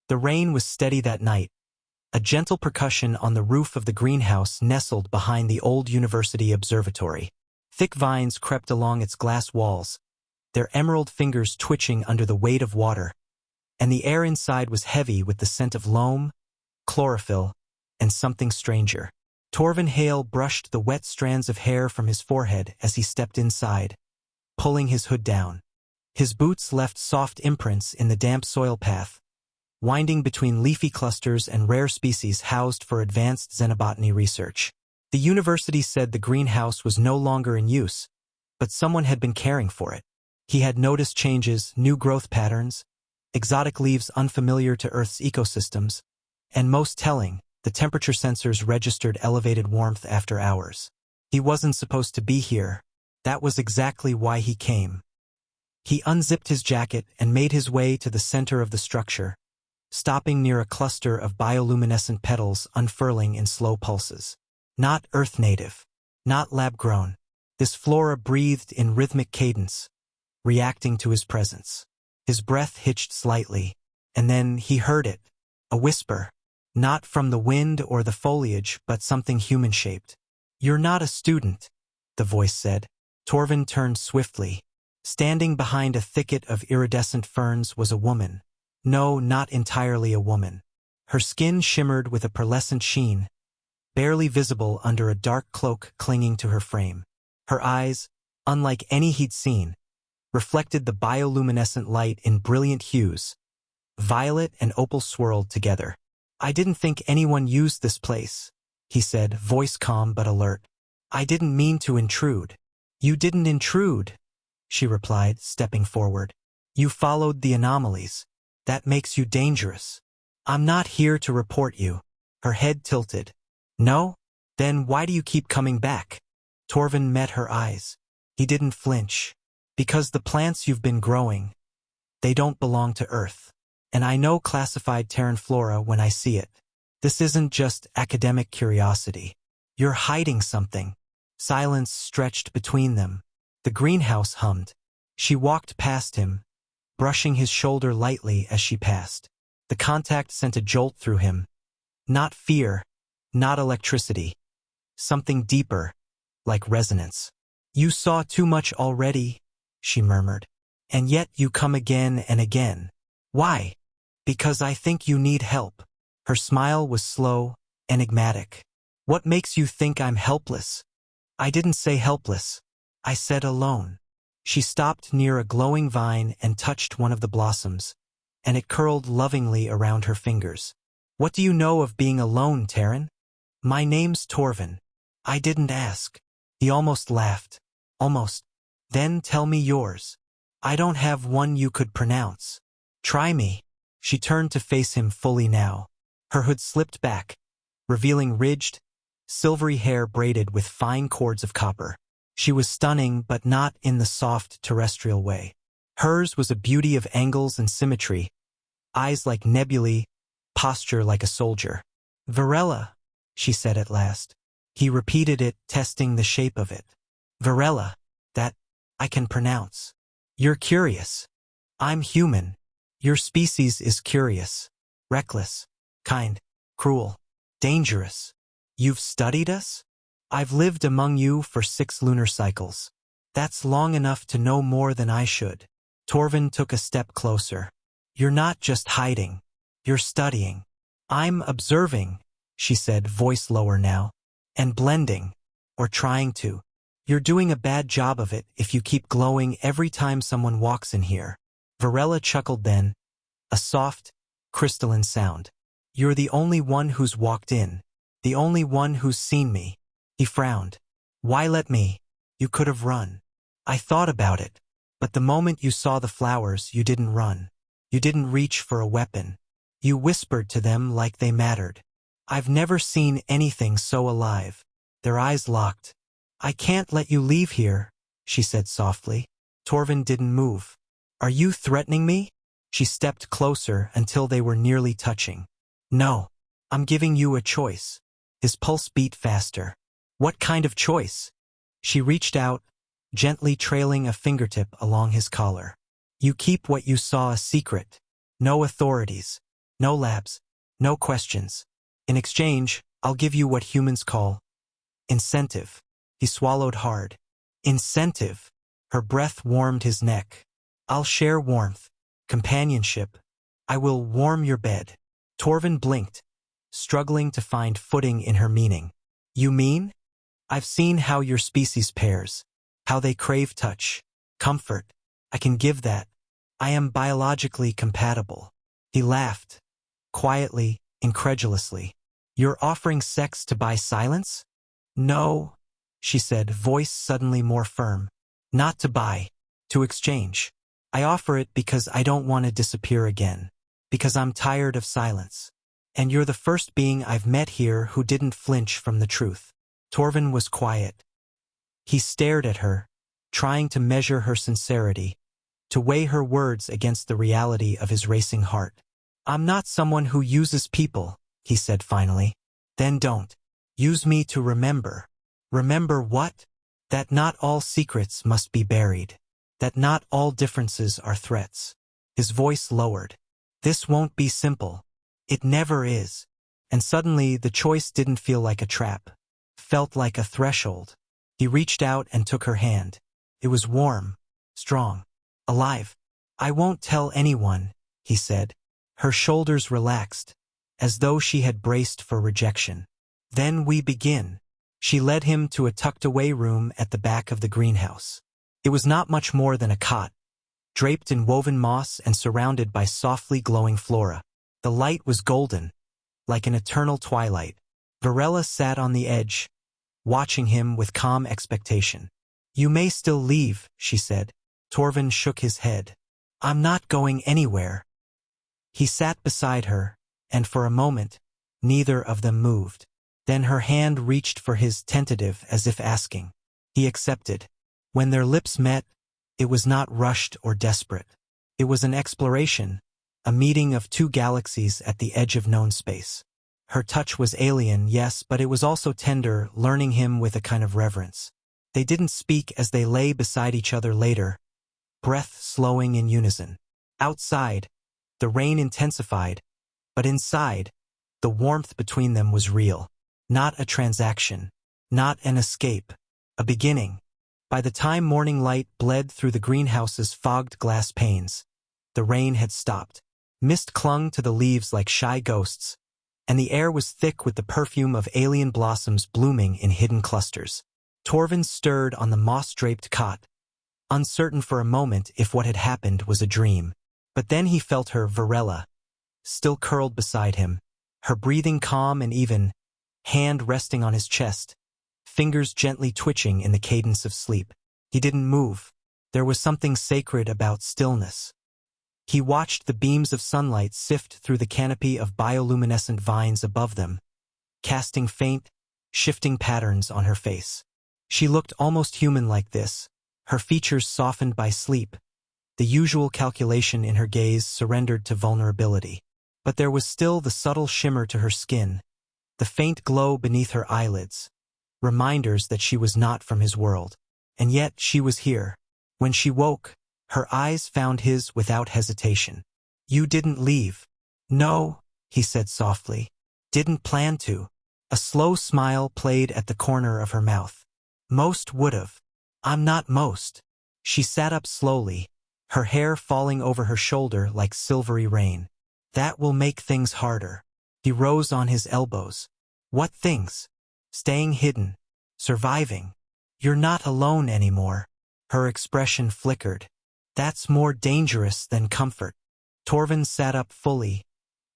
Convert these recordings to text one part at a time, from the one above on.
The rain was steady that night, a gentle percussion on the roof of the greenhouse nestled behind the old university observatory. Thick vines crept along its glass walls, their emerald fingers twitching under the weight of water, and the air inside was heavy with the scent of loam, chlorophyll, and something stranger. Torvin Hale brushed the wet strands of hair from his forehead as he stepped inside, pulling his hood down. His boots left soft imprints in the damp soil path, winding between leafy clusters and rare species housed for advanced xenobotany research. The university said the greenhouse was no longer in use, but someone had been caring for it. He had noticed changes, new growth patterns, exotic leaves unfamiliar to Earth's ecosystems, and most telling, the temperature sensors registered elevated warmth after hours. He wasn't supposed to be here. That was exactly why he came. He unzipped his jacket and made his way to the center of the structure, stopping near a cluster of bioluminescent petals unfurling in slow pulses. Not Earth native, not lab-grown. This flora breathed in rhythmic cadence, reacting to his presence. His breath hitched slightly, and then he heard it, a whisper, not from the wind or the foliage, but something human-shaped. "You're not a student," the voice said. Torvin turned swiftly. Standing behind a thicket of iridescent ferns was a woman. No, not entirely a woman. Her skin shimmered with a pearlescent sheen, barely visible under a dark cloak clinging to her frame. Her eyes, unlike any he'd seen, reflected the bioluminescent light in brilliant hues, violet and opal swirled together. "I didn't think anyone used this place," he said, voice calm but alert. "I didn't mean to intrude." "You didn't intrude," she replied, stepping forward. "You followed the anomalies. That makes you dangerous. I'm not here to report you." Her head tilted. "No? Then why do you keep coming back?" Torvin met her eyes. He didn't flinch. "Because the plants you've been growing, they don't belong to Earth. And I know classified Terran flora when I see it. This isn't just academic curiosity. You're hiding something." Silence stretched between them. The greenhouse hummed. She walked past him, brushing his shoulder lightly as she passed. The contact sent a jolt through him. Not fear, not electricity. Something deeper, like resonance. "You saw too much already," she murmured. "And yet you come again and again. Why?" "Because I think you need help." Her smile was slow, enigmatic. "What makes you think I'm helpless?" "I didn't say helpless. I said alone." She stopped near a glowing vine and touched one of the blossoms, and it curled lovingly around her fingers. "What do you know of being alone, Terran?" "My name's Torvin." "I didn't ask." He almost laughed. "Almost. Then tell me yours." "I don't have one you could pronounce." "Try me." She turned to face him fully now. Her hood slipped back, revealing ridged, silvery hair braided with fine cords of copper. She was stunning, but not in the soft terrestrial way. Hers was a beauty of angles and symmetry, eyes like nebulae, posture like a soldier. "Varela," she said at last. He repeated it, testing the shape of it. "Varela, that I can pronounce." "You're curious." "I'm human. Your species is curious, reckless, kind, cruel, dangerous. You've studied us? I've lived among you for 6 lunar cycles. That's long enough to know more than I should." Torvin took a step closer. "You're not just hiding. You're studying." "I'm observing," she said, voice lower now. "And blending, or trying to. You're doing a bad job of it if you keep glowing every time someone walks in here." Varela chuckled then, a soft, crystalline sound. "You're the only one who's walked in, the only one who's seen me." He frowned. "Why let me? You could have run." "I thought about it, but the moment you saw the flowers, you didn't run. You didn't reach for a weapon. You whispered to them like they mattered. I've never seen anything so alive." Their eyes locked. "I can't let you leave here," she said softly. Torvin didn't move. "Are you threatening me?" She stepped closer until they were nearly touching. "No. I'm giving you a choice." His pulse beat faster. "What kind of choice?" She reached out, gently trailing a fingertip along his collar. "You keep what you saw a secret. No authorities. No labs. No questions. In exchange, I'll give you what humans call incentive. He swallowed hard. Incentive. Her breath warmed his neck. I'll share warmth. Companionship. I will warm your bed. Torvin blinked, struggling to find footing in her meaning. You mean? I've seen how your species pairs, how they crave touch, comfort. I can give that. I am biologically compatible. He laughed, quietly, incredulously. You're offering sex to buy silence? No, she said, voice suddenly more firm. Not to buy, to exchange. I offer it because I don't want to disappear again, because I'm tired of silence. And you're the first being I've met here who didn't flinch from the truth. Torvin was quiet. He stared at her, trying to measure her sincerity, to weigh her words against the reality of his racing heart. I'm not someone who uses people, he said finally. Then don't. Use me to remember. Remember what? That not all secrets must be buried. That not all differences are threats. His voice lowered. This won't be simple. It never is. And suddenly the choice didn't feel like a trap. Felt like a threshold. He reached out and took her hand. It was warm, strong, alive. I won't tell anyone, he said. Her shoulders relaxed, as though she had braced for rejection. Then we begin. She led him to a tucked-away room at the back of the greenhouse. It was not much more than a cot, draped in woven moss and surrounded by softly glowing flora. The light was golden, like an eternal twilight. Varela sat on the edge, watching him with calm expectation. You may still leave, she said. Torvin shook his head. I'm not going anywhere. He sat beside her, and for a moment, neither of them moved. Then her hand reached for his, tentative, as if asking. He accepted. When their lips met, it was not rushed or desperate. It was an exploration, a meeting of two galaxies at the edge of known space. Her touch was alien, yes, but it was also tender, learning him with a kind of reverence. They didn't speak as they lay beside each other later, breath slowing in unison. Outside, the rain intensified, but inside, the warmth between them was real. Not a transaction, not an escape, a beginning. By the time morning light bled through the greenhouse's fogged glass panes, the rain had stopped. Mist clung to the leaves like shy ghosts, and the air was thick with the perfume of alien blossoms blooming in hidden clusters. Torvin stirred on the moss-draped cot, uncertain for a moment if what had happened was a dream. But then he felt her, Varela, still curled beside him, her breathing calm and even, hand resting on his chest, fingers gently twitching in the cadence of sleep. He didn't move. There was something sacred about stillness. He watched the beams of sunlight sift through the canopy of bioluminescent vines above them, casting faint, shifting patterns on her face. She looked almost human like this, her features softened by sleep, the usual calculation in her gaze surrendered to vulnerability. But there was still the subtle shimmer to her skin, the faint glow beneath her eyelids, reminders that she was not from his world. And yet she was here. When she woke, her eyes found his without hesitation. You didn't leave. No, he said softly. Didn't plan to. A slow smile played at the corner of her mouth. Most would've. I'm not most. She sat up slowly, her hair falling over her shoulder like silvery rain. That will make things harder. He rose on his elbows. What things? Staying hidden. Surviving. You're not alone anymore. Her expression flickered. That's more dangerous than comfort. Torvin sat up fully,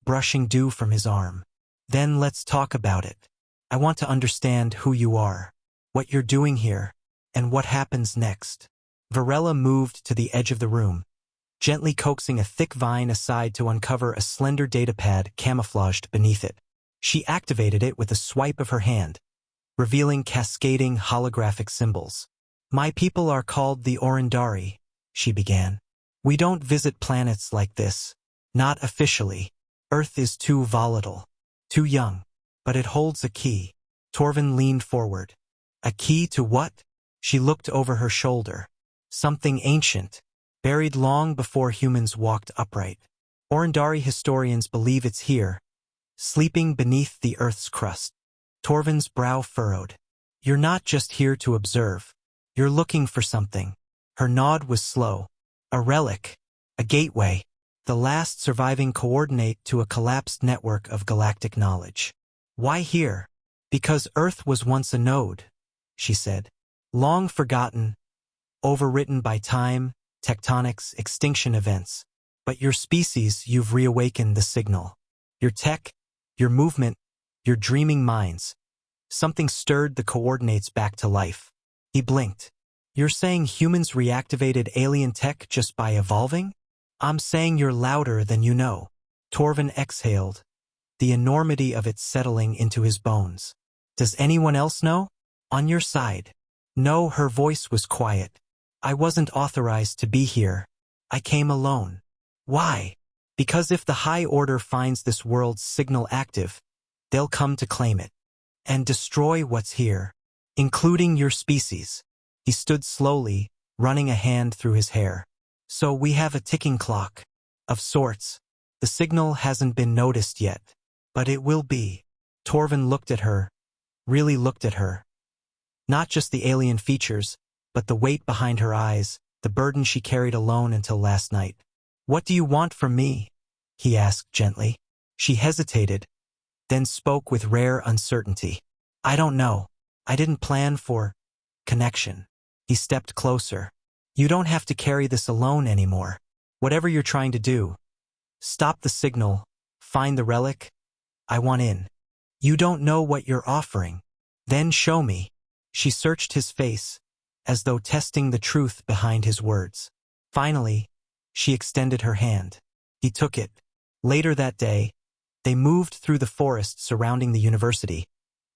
brushing dew from his arm. Then let's talk about it. I want to understand who you are, what you're doing here, and what happens next. Varela moved to the edge of the room, gently coaxing a thick vine aside to uncover a slender datapad camouflaged beneath it. She activated it with a swipe of her hand, revealing cascading holographic symbols. My people are called the Orindari, she began. We don't visit planets like this. Not officially. Earth is too volatile. Too young. But it holds a key. Torvin leaned forward. A key to what? She looked over her shoulder. Something ancient, buried long before humans walked upright. Orindari historians believe it's here, sleeping beneath the Earth's crust. Torvin's brow furrowed. You're not just here to observe. You're looking for something. Her nod was slow. A relic. A gateway. The last surviving coordinate to a collapsed network of galactic knowledge. Why here? Because Earth was once a node, she said. Long forgotten, overwritten by time, tectonics, extinction events. But your species, you've reawakened the signal. Your tech, your movement, your dreaming minds. Something stirred the coordinates back to life. He blinked. You're saying humans reactivated alien tech just by evolving? I'm saying you're louder than you know. Torvin exhaled, the enormity of it settling into his bones. Does anyone else know? On your side. No, her voice was quiet. I wasn't authorized to be here. I came alone. Why? Because if the High Order finds this world's signal active, they'll come to claim it. And destroy what's here, including your species. He stood slowly, running a hand through his hair. So we have a ticking clock. Of sorts. The signal hasn't been noticed yet. But it will be. Torvin looked at her. Really looked at her. Not just the alien features, but the weight behind her eyes, the burden she carried alone until last night. What do you want from me? He asked gently. She hesitated, then spoke with rare uncertainty. I don't know. I didn't plan for connection. He stepped closer. You don't have to carry this alone anymore. Whatever you're trying to do, stop the signal, find the relic. I want in. You don't know what you're offering. Then show me. She searched his face, as though testing the truth behind his words. Finally, she extended her hand. He took it. Later that day, they moved through the forest surrounding the university,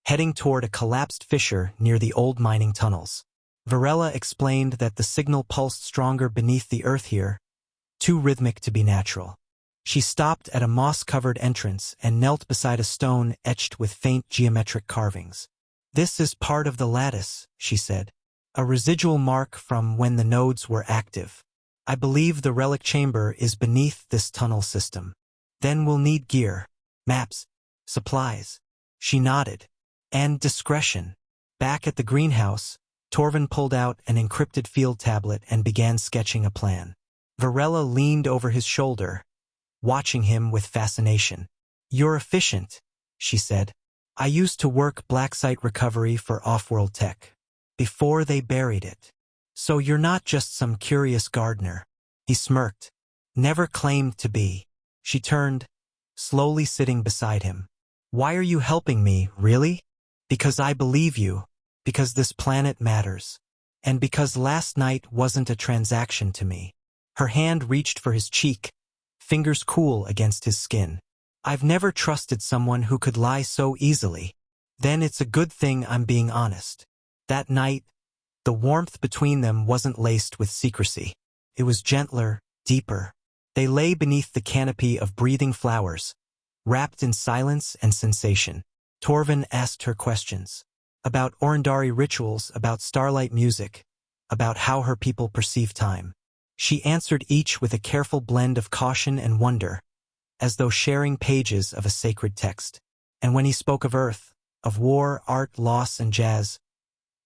heading toward a collapsed fissure near the old mining tunnels. Varela explained that the signal pulsed stronger beneath the earth here, too rhythmic to be natural. She stopped at a moss-covered entrance and knelt beside a stone etched with faint geometric carvings. This is part of the lattice, she said. A residual mark from when the nodes were active. I believe the relic chamber is beneath this tunnel system. Then we'll need gear, maps, supplies. She nodded. And discretion. Back at the greenhouse, Torvin pulled out an encrypted field tablet and began sketching a plan. Varela leaned over his shoulder, watching him with fascination. You're efficient, she said. I used to work black site recovery for off-world tech. Before they buried it. So you're not just some curious gardener. He smirked. Never claimed to be. She turned, slowly sitting beside him. Why are you helping me, really? Because I believe you. Because this planet matters. And because last night wasn't a transaction to me. Her hand reached for his cheek, fingers cool against his skin. I've never trusted someone who could lie so easily. Then it's a good thing I'm being honest. That night, the warmth between them wasn't laced with secrecy. It was gentler, deeper. They lay beneath the canopy of breathing flowers, wrapped in silence and sensation. Torvin asked her questions. About Orindari rituals, about starlight music, about how her people perceive time. She answered each with a careful blend of caution and wonder, as though sharing pages of a sacred text. And when he spoke of Earth, of war, art, loss, and jazz,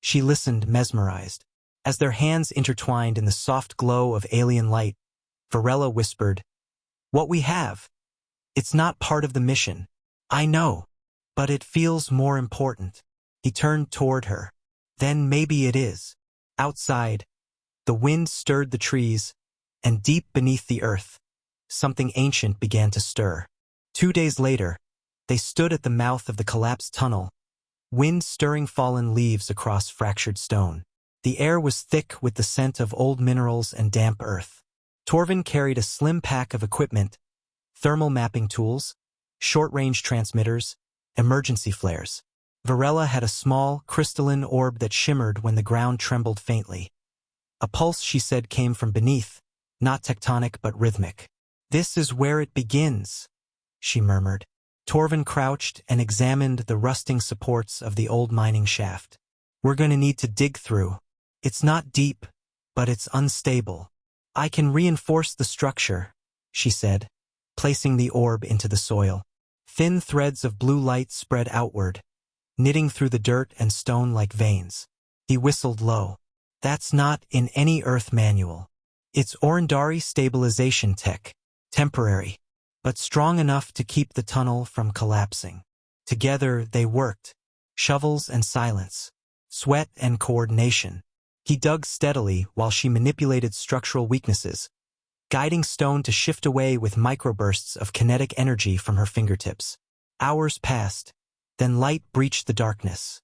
she listened mesmerized. As their hands intertwined in the soft glow of alien light, Varela whispered, What we have. It's not part of the mission. I know. But it feels more important. He turned toward her. Then maybe it is. Outside, the wind stirred the trees, and deep beneath the earth, something ancient began to stir. 2 days later, they stood at the mouth of the collapsed tunnel, wind stirring fallen leaves across fractured stone. The air was thick with the scent of old minerals and damp earth. Torvin carried a slim pack of equipment, thermal mapping tools, short-range transmitters, emergency flares. Varela had a small, crystalline orb that shimmered when the ground trembled faintly. A pulse, she said, came from beneath, not tectonic but rhythmic. This is where it begins, she murmured. Torvin crouched and examined the rusting supports of the old mining shaft. We're going to need to dig through. It's not deep, but it's unstable. I can reinforce the structure, she said. placing the orb into the soil. Thin threads of blue light spread outward, knitting through the dirt and stone like veins. He whistled low. That's not in any Earth manual. It's Orindari stabilization tech. Temporary, but strong enough to keep the tunnel from collapsing. Together they worked. Shovels and silence. Sweat and coordination. He dug steadily while she manipulated structural weaknesses, guiding stone to shift away with microbursts of kinetic energy from her fingertips. Hours passed, then light breached the darkness.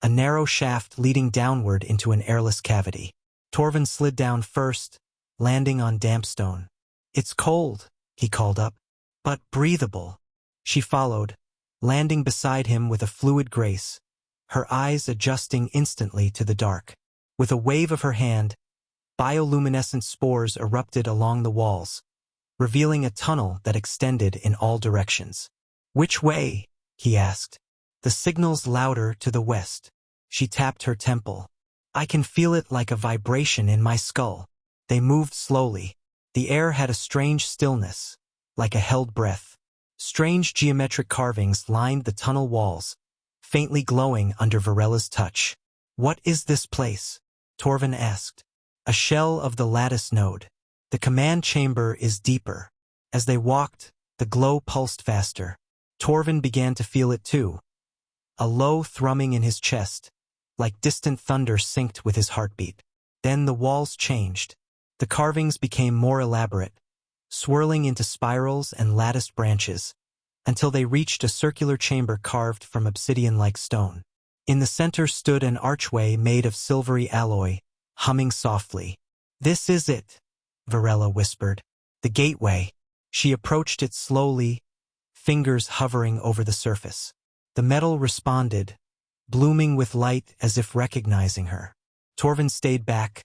A narrow shaft leading downward into an airless cavity. Torvin slid down first, landing on damp stone. It's cold, he called up, but breathable. She followed, landing beside him with a fluid grace, her eyes adjusting instantly to the dark. With a wave of her hand, bioluminescent spores erupted along the walls, revealing a tunnel that extended in all directions. Which way? He asked. The signal's louder to the west. She tapped her temple. I can feel it like a vibration in my skull. They moved slowly. The air had a strange stillness, like a held breath. Strange geometric carvings lined the tunnel walls, faintly glowing under Varella's touch. What is this place? Torvin asked. A shell of the lattice node. The command chamber is deeper. As they walked, the glow pulsed faster. Torvin began to feel it too. A low thrumming in his chest, like distant thunder synced with his heartbeat. Then the walls changed. The carvings became more elaborate, swirling into spirals and latticed branches, until they reached a circular chamber carved from obsidian-like stone. In the center stood an archway made of silvery alloy, humming softly. This is it, Varela whispered. The gateway. She approached it slowly, fingers hovering over the surface. The metal responded, blooming with light as if recognizing her. Torvin stayed back,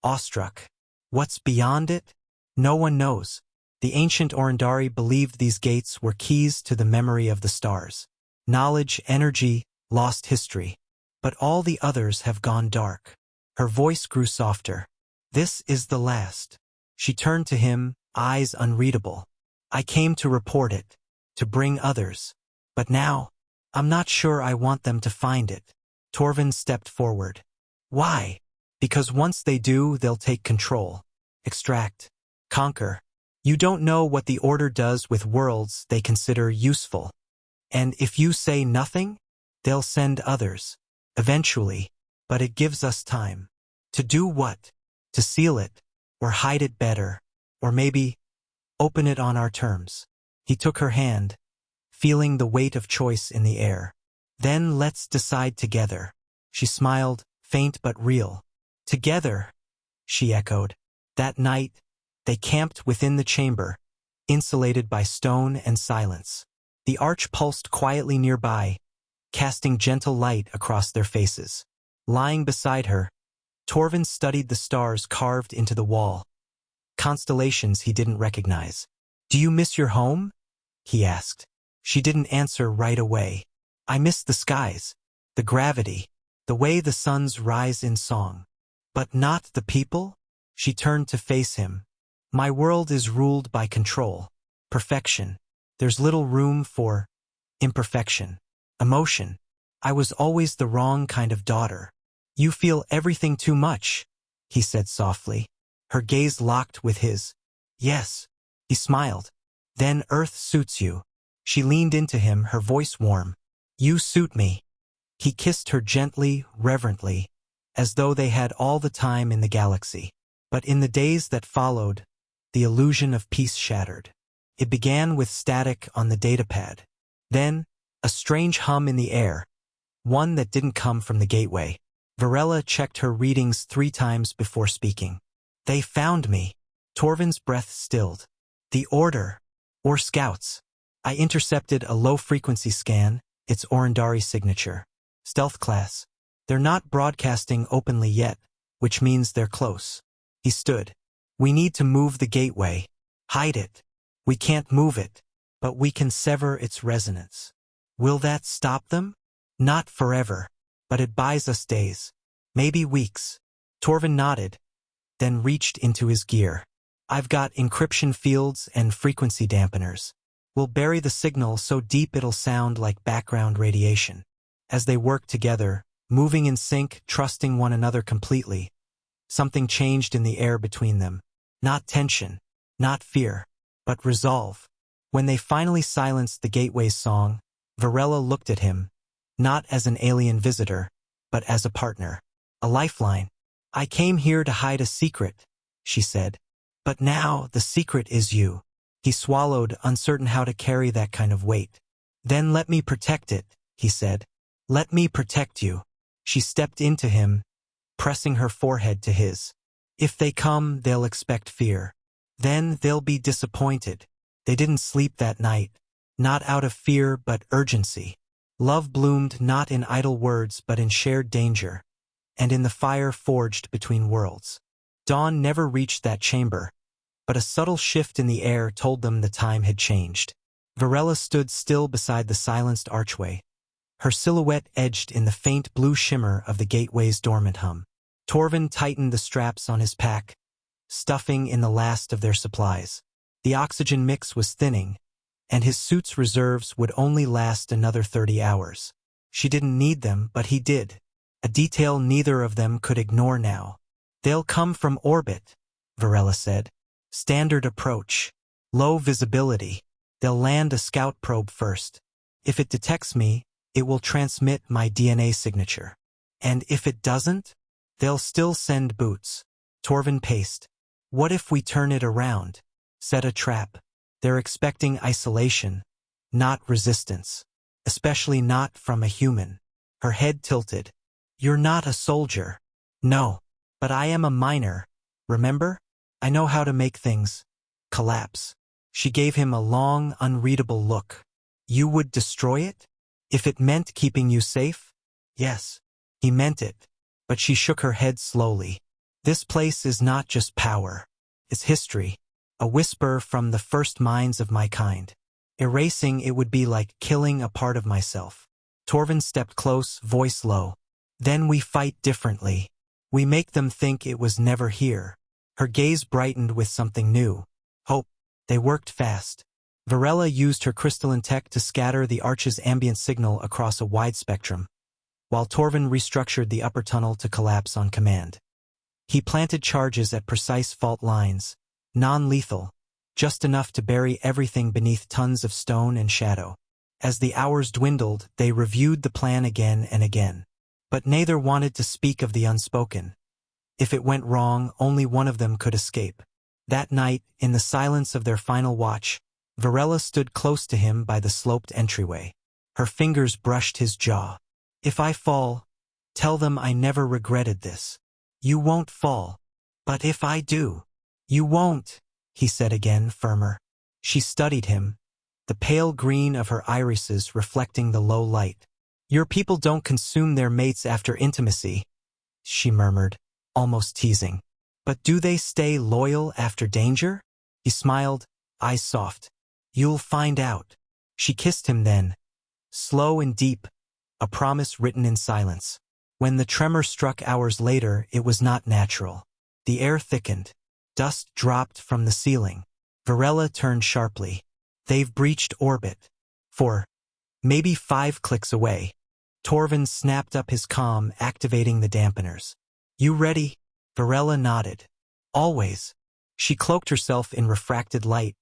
awestruck. What's beyond it? No one knows. The ancient Orindari believed these gates were keys to the memory of the stars. Knowledge, energy, lost history. But all the others have gone dark. Her voice grew softer. This is the last. She turned to him, eyes unreadable. I came to report it, to bring others. But now, I'm not sure I want them to find it. Torvin stepped forward. Why? Because once they do, they'll take control. Extract. Conquer. You don't know what the Order does with worlds they consider useful. And if you say nothing, they'll send others. Eventually. But it gives us time. To do what? To seal it, or hide it better, or maybe open it on our terms. He took her hand, feeling the weight of choice in the air. Then let's decide together. She smiled, faint but real. Together, she echoed. That night, they camped within the chamber, insulated by stone and silence. The arch pulsed quietly nearby, casting gentle light across their faces. Lying beside her, Torvin studied the stars carved into the wall, constellations he didn't recognize. Do you miss your home? He asked. She didn't answer right away. I miss the skies, the gravity, the way the suns rise in song. But not the people? She turned to face him. My world is ruled by control, perfection. There's little room for imperfection, emotion. I was always the wrong kind of daughter. You feel everything too much, he said softly. Her gaze locked with his. Yes, he smiled. Then Earth suits you. She leaned into him, her voice warm. You suit me. He kissed her gently, reverently, as though they had all the time in the galaxy. But in the days that followed, the illusion of peace shattered. It began with static on the datapad. Then, a strange hum in the air, one that didn't come from the gateway. Varela checked her readings 3 times before speaking. They found me. Torvin's breath stilled. The Order, or Scouts. I intercepted a low-frequency scan, its Orindari signature. Stealth class. They're not broadcasting openly yet, which means they're close. He stood. We need to move the gateway. Hide it. We can't move it, but we can sever its resonance. Will that stop them? Not forever, but it buys us days. Maybe weeks. Torvin nodded, then reached into his gear. I've got encryption fields and frequency dampeners. We'll bury the signal so deep it'll sound like background radiation. As they worked together, moving in sync, trusting one another completely, something changed in the air between them. Not tension, not fear, but resolve. When they finally silenced the gateway's song, Varela looked at him, not as an alien visitor, but as a partner. A lifeline. I came here to hide a secret, she said. But now the secret is you. He swallowed, uncertain how to carry that kind of weight. Then let me protect it, he said. Let me protect you. She stepped into him, pressing her forehead to his. If they come, they'll expect fear. Then they'll be disappointed. They didn't sleep that night, not out of fear but urgency. Love bloomed not in idle words but in shared danger, and in the fire forged between worlds. Dawn never reached that chamber, but a subtle shift in the air told them the time had changed. Varela stood still beside the silenced archway, her silhouette edged in the faint blue shimmer of the gateway's dormant hum. Torvin tightened the straps on his pack, stuffing in the last of their supplies. The oxygen mix was thinning, and his suit's reserves would only last another 30 hours. She didn't need them, but he did, a detail neither of them could ignore now. They'll come from orbit, Varela said. Standard approach. Low visibility. They'll land a scout probe first. If it detects me, it will transmit my DNA signature. And if it doesn't, they'll still send boots. Torvin paced. What if we turn it around? Set a trap. They're expecting isolation, not resistance. Especially not from a human. Her head tilted. You're not a soldier. No. But I am a miner. Remember? I know how to make things collapse. She gave him a long, unreadable look. You would destroy it? If it meant keeping you safe? Yes. He meant it. But she shook her head slowly. This place is not just power. It's history. A whisper from the first minds of my kind. Erasing it would be like killing a part of myself. Torvin stepped close, voice low. Then we fight differently. We make them think it was never here. Her gaze brightened with something new. Hope. They worked fast. Varela used her crystalline tech to scatter the arch's ambient signal across a wide spectrum, while Torvin restructured the upper tunnel to collapse on command. He planted charges at precise fault lines, non-lethal, just enough to bury everything beneath tons of stone and shadow. As the hours dwindled, they reviewed the plan again and again. But neither wanted to speak of the unspoken. If it went wrong, only one of them could escape. That night, in the silence of their final watch, Varela stood close to him by the sloped entryway. Her fingers brushed his jaw. If I fall, tell them I never regretted this. You won't fall. But if I do, you won't, he said again, firmer. She studied him, the pale green of her irises reflecting the low light. Your people don't consume their mates after intimacy, she murmured, almost teasing. But do they stay loyal after danger? He smiled, eyes soft. You'll find out. She kissed him then, slow and deep, a promise written in silence. When the tremor struck hours later, it was not natural. The air thickened. Dust dropped from the ceiling. Varela turned sharply. They've breached orbit. 4. Maybe 5 clicks away. Torvin snapped up his comm, activating the dampeners. You ready? Varela nodded. Always. She cloaked herself in refracted light,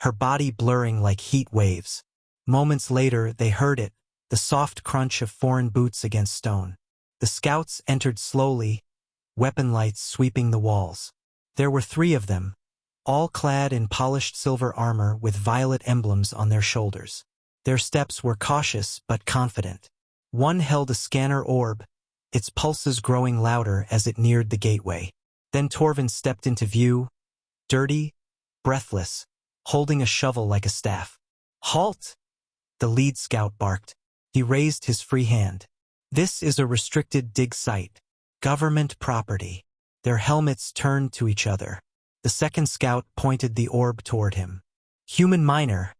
her body blurring like heat waves. Moments later, they heard it, the soft crunch of foreign boots against stone. The scouts entered slowly, weapon lights sweeping the walls. There were 3 of them, all clad in polished silver armor with violet emblems on their shoulders. Their steps were cautious but confident. One held a scanner orb, its pulses growing louder as it neared the gateway. Then Torvin stepped into view, dirty, breathless, holding a shovel like a staff. Halt! The lead scout barked. He raised his free hand. This is a restricted dig site. Government property. Their helmets turned to each other. The second scout pointed the orb toward him. Human miner.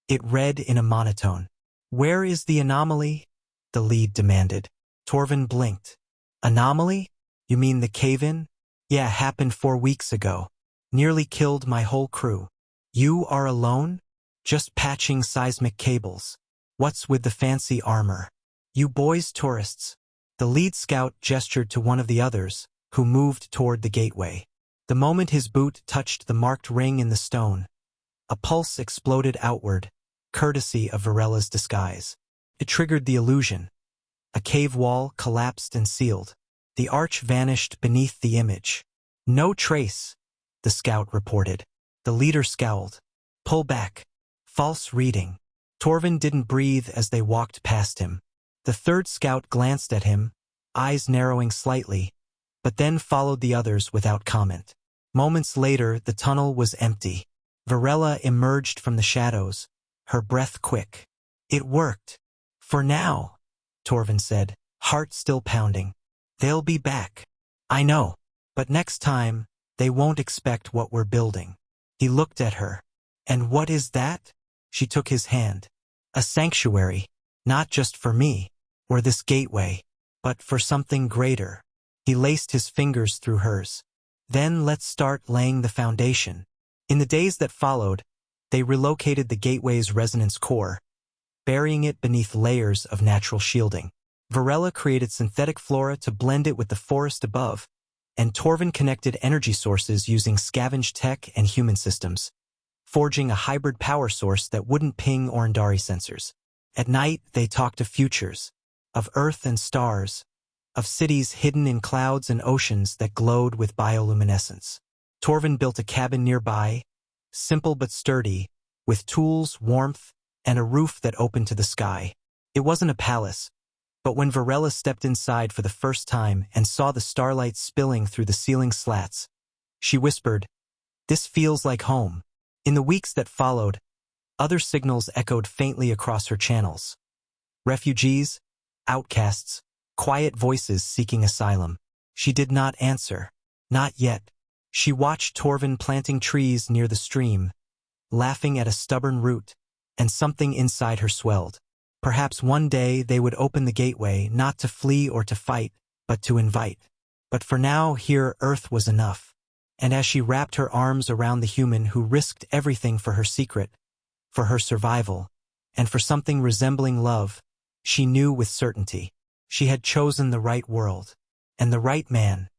It read in a monotone. Where is the anomaly? The lead demanded. Torvin blinked. Anomaly? You mean the cave-in? Yeah, happened 4 weeks ago. Nearly killed my whole crew. You are alone? Just patching seismic cables. What's with the fancy armor? You boys tourists. The lead scout gestured to one of the others, who moved toward the gateway. The moment his boot touched the marked ring in the stone, a pulse exploded outward, courtesy of Varella's disguise. It triggered the illusion. A cave wall collapsed and sealed. The arch vanished beneath the image. No trace, the scout reported. The leader scowled. Pull back. False reading. Torvin didn't breathe as they walked past him. The third scout glanced at him, eyes narrowing slightly, but then followed the others without comment. Moments later, the tunnel was empty. Varela emerged from the shadows, her breath quick. It worked. For now, Torvin said, heart still pounding. They'll be back. I know. But next time, they won't expect what we're building. He looked at her. And what is that? She took his hand. A sanctuary, not just for me, or this gateway, but for something greater. He laced his fingers through hers. Then let's start laying the foundation. In the days that followed, they relocated the gateway's resonance core, burying it beneath layers of natural shielding. Varela created synthetic flora to blend it with the forest above, and Torvin connected energy sources using scavenged tech and human systems, forging a hybrid power source that wouldn't ping or Andari sensors. At night, they talked of futures, of Earth and stars, of cities hidden in clouds and oceans that glowed with bioluminescence. Torvin built a cabin nearby, simple but sturdy, with tools, warmth, and a roof that opened to the sky. It wasn't a palace, but when Varela stepped inside for the first time and saw the starlight spilling through the ceiling slats, she whispered, "This feels like home." In the weeks that followed, other signals echoed faintly across her channels. Refugees, outcasts, quiet voices seeking asylum. She did not answer. Not yet. She watched Torvin planting trees near the stream, laughing at a stubborn root, and something inside her swelled. Perhaps one day they would open the gateway not to flee or to fight, but to invite. But for now, here Earth was enough. And as she wrapped her arms around the human who risked everything for her secret, for her survival, and for something resembling love, she knew with certainty she had chosen the right world, and the right man.